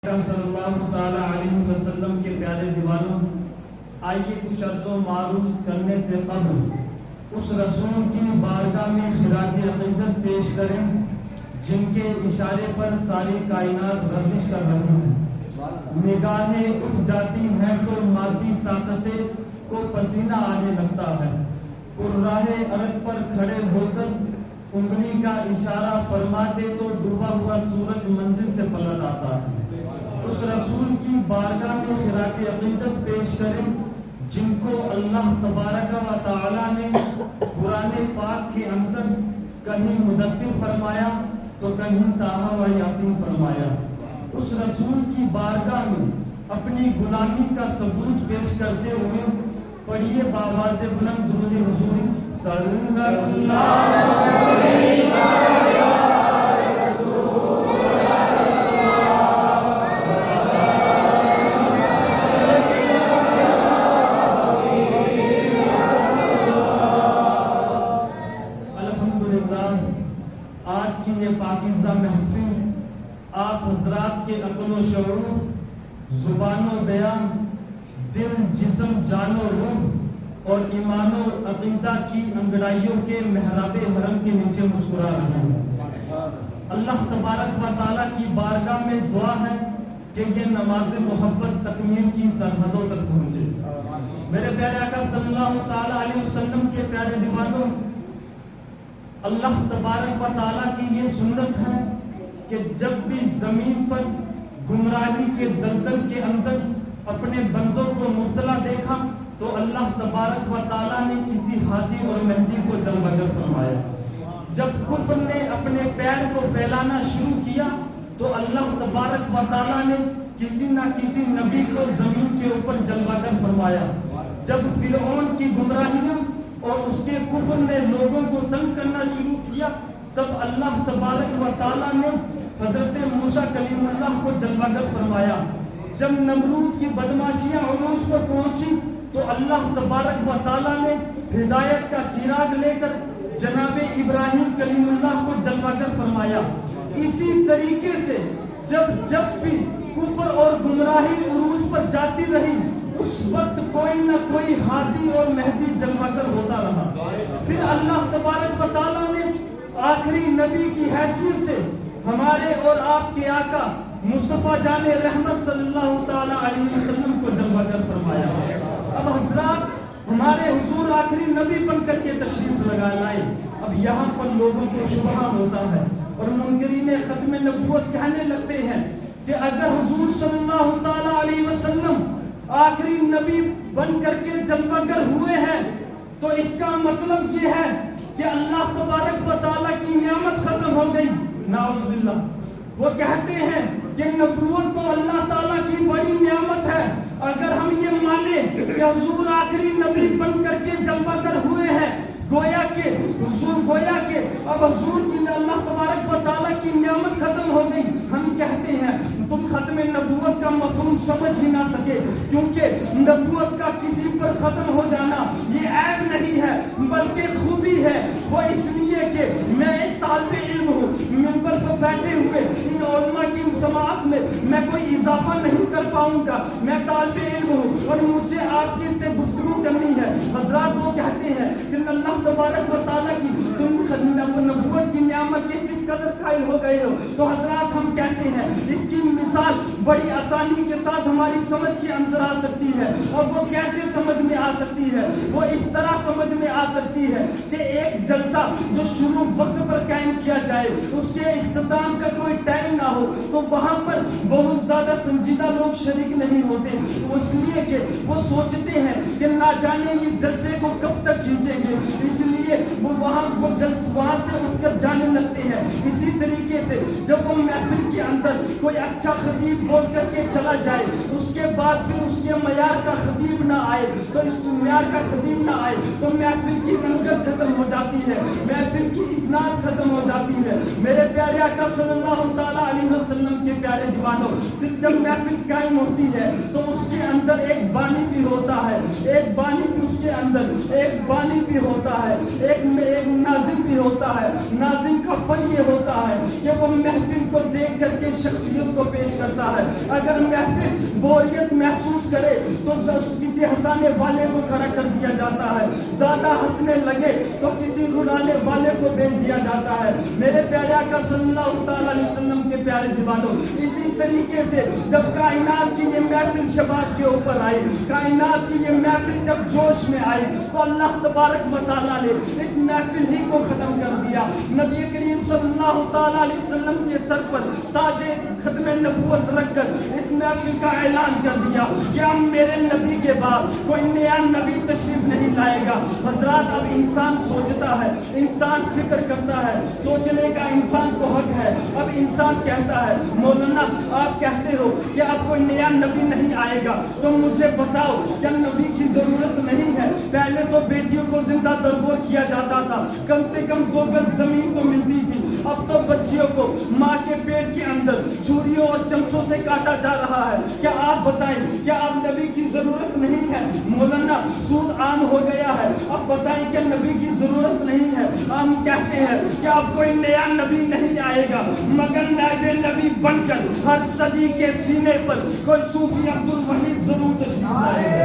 صلی اللہ تعالی علیہ وسلم کے پیارے دیوانوں، آئیے کچھ عرض و معروض کرنے سے قبل اس رسول کی بارگاہ میں خراج عقیدت پیش کریں جن کے اشارے پر ساری کائنات گردش کر رہی ہیں۔ نگاہیں اٹھ جاتی ہیں تو مادی طاقتیں کو پسینہ آنے لگتا ہے۔ قرراہ ارض پر کھڑے ہو کر انگلی کا اشارہ فرماتے تو ڈوبا ہوا سورج منزل سے پلٹ آتا ہے۔ اس رسول کی بارگاہ میں خراج عقیدت پیش کریں جن کو اللہ تبارک و تعالی نے قرآن پاک کے اندر کہیں مدثر فرمایا تو کہیں طٰہٰ و یاسین فرمایا۔ اس رسول کی بارگاہ میں اپنی غلامی کا ثبوت پیش کرتے ہوئے پڑھیے بآواز بلند درود حضور صلی اللہ علیہ پاکیزہ محفل آپ حضرات کے عقل و شعور، زبان و بیان، دل جسم جان و روح اور ایمان و عقیدہ کی انگڑائیوں کے محراب حرم کے نیچے مسکرا رہے ہیں۔ اللہ تبارک و تعالیٰ کی بارگاہ میں دعا ہے کہ یہ نماز محبت تکمیل کی سرحدوں تک پہنچے۔ میرے پیارے آقا صلی اللہ تعالیٰ علیہ وسلم کے پیارے دیوانوں، اللہ تبارک و تعالیٰ کی یہ سنت ہے کہ جب بھی زمین پر گمراہی کے دلدل کے اندر اپنے بندوں کو مبتلا دیکھا تو اللہ تبارک و تعالیٰ نے کسی ہادی اور مہدی کو جلوگر فرمایا۔ جب کفر نے اپنے پیر کو پھیلانا شروع کیا تو اللہ تبارک و تعالیٰ نے کسی نہ کسی نبی کو زمین کے اوپر جلوگر فرمایا۔ جب فرعون کی گمراہیوں اور اس کے کفر نے لوگوں کو تنگ کرنا شروع کیا تب اللہ تبارک و تعالیٰ نے حضرت موسیٰ کلیم اللہ کو جلوگر فرمایا۔ جب نمرود کی بدماشیاں عروج پر پہنچی تو اللہ تبارک و تعالیٰ نے ہدایت کا چراغ لے کر جناب ابراہیم کلیم اللہ کو جلوگر فرمایا۔ اسی طریقے سے جب بھی کفر اور گمراہی عروج پر جاتی رہی اس وقت کوئی نہ کوئی ہادی اور مہدی جلوگر ہوتا رہا۔ پھر اللہ تبارک و تعالیٰ نے آخری نبی کی حیثیت سے ہمارے اور آپ کے آقا مصطفیٰ جان رحمت صلی اللہ تعالیٰ علیہ وسلم کو جلوگر فرمایا۔ اب حضرات ہمارے حضور آخری نبی بن کر کے تشریف لگا لائے۔ اب یہاں پر لوگوں کو شبہہ ہوتا ہے اور منکرین ختم نبوت کہنے لگتے ہیں کہ اگر حضور صلی اللہ تعالیٰ علیہ وسلم آخری نبی بن کر کے جلوگر ہوئے ہیں تو اس کا مطلب یہ ہے کہ اللہ تبارک و تعالیٰ کی نعمت ختم ہو گئی۔ نعوذ باللہ۔ وہ کہتے ہیں کہ نبوت تو اللہ تعالیٰ کی بڑی نعمت ہے۔ اگر ہم یہ مانیں کہ حضور آخری نبی بن کر کے جلوگر ہوئے ہیں گویا کہ اب حضور کی اللہ تبارک و تعالیٰ کی نعمت ختم ہو گئی۔ ہم کہتے ہیں تم ختم نبوت کا مفہوم سمجھ ہی نہ سکے، کیونکہ نبوت کا کسی پر ختم ہو جانا یہ عیب نہیں ہے بلکہ خوبی ہے۔ وہ اس لیے کہ میں ایک طالب علم ہوں، منبر پر بیٹھے ہوئے ان علماء کی سماعت میں کوئی اضافہ نہیں کر پاؤں گا۔ میں طالب علم ہوں اور مجھے آپ کے سے گفتگو کرنی ہے۔ حضرات وہ کہتے ہیں کہ اللہ تبارک و تعالیٰ کی تم نبوت کی نعمت کے کس قدر قائل ہو گئے ہو، تو حضرات ہم کہتے ہیں اس کی مثال بڑی آسانی کے ساتھ ہماری سمجھ کے اندر آ سکتی ہے۔ اور وہ کیسے سمجھ میں آ سکتی ہے؟ وہ اس طرح سمجھ میں آ سکتی ہے کہ ایک جلسہ جو شروع وقت پر قائم کیا جائے اس کے اختتام کا کوئی ٹائم نہ ہو تو وہاں پر بہت زیادہ سنجیدہ لوگ شریک نہیں ہوتے، اس لیے کہ وہ سوچتے ہیں کہ نہ جانے یہ جلسے کو کب تک کھینچیں گے، اس لیے وہ وہاں سے اٹھ کر جانے لگتے ہیں۔ اسی طریقے سے جب وہ محفل کے اندر کوئی اچھا خطیب بول کر کے چلا جائے اس کے بعد پھر اس کے معیار کا خطیب نہ آئے تو محفل کی رنگت ختم ہو جاتی ہے۔ محفل کی اسناد ختم ہو جاتی ہے. میرے پیارے آقا صلی اللہ تعالیٰ علیہ وسلم کے پیارے دیوانوں، صرف جب محفل قائم ہوتی ہے تو اس کے اندر ایک بانی بھی ہوتا ہے، ایک بانی بھی اس کے اندر ایک بانی بھی ہوتا ہے، ایک ناظم بھی ہوتا ہے. ناظم کا فن یہ ہوتا ہے کہ وہ محفل کو دیکھ کر کے شخصیت کو پیش کرتا ہے. اگر محفل بوریت محسوس کرے تو کسی ہنسانے والے کو کھڑا کر دیا جاتا ہے، زیادہ ہنسنے لگے تو کسی رلانے والے کو بھیج دیا جاتا ہے. میرے پیارے آقا صلی اللہ تعالیٰ علیہ وسلم کے پیارے دیوانوں، اسی طریقے سے جب کائنات کی یہ محفل شباب کے اوپر آئی، کائنات کی یہ محفل جب جوش میں آئی تو اللہ تبارک و تعالیٰ نے اس محفل ہی کو ختم کر دیا. نبی کریم صلی اللہ تعالیٰ علیہ وسلم کے سر پر تاج ختم نبوت رکھ کر اس محفل کا اعلان کر دیا کہ اب میرے نبی کے بعد کوئی نیا نبی تشریف نہیں لائے گا. حضرات، اب انسان سوچتا ہے، انسان فکر کرتا ہے، سوچنے کا انسان کو حق ہے. اب انسان کہتا ہے مولانا آپ کہتے ہو کہ اب کوئی نیا نبی نہیں آئے گا، تو مجھے بتاؤ کیا نبی کی ضرورت نہیں ہے؟ پہلے تو بیٹیوں کو زندہ درگور کیا جاتا تھا، کم سے کم 2 گز زمین تو ملتی تھی. اب تو بچیوں کو ماں کے پیٹ کے اندر چھریوں اور چمچوں سے کاٹا جا رہا ہے. کیا آپ بتائیں کیا اب نبی کی ضرورت نہیں ہے؟ مولانا سود عام ہو گیا ہے، اب بتائیں کہ نبی کی ضرورت نہیں ہے. ہم کہتے ہیں کہ اب کوئی نیا نبی نہیں آئے گا مگر نائب نبی بن کر ہر صدی کے سینے پر کوئی صوفی عبد الوحید ضرور تشریف لائے گا.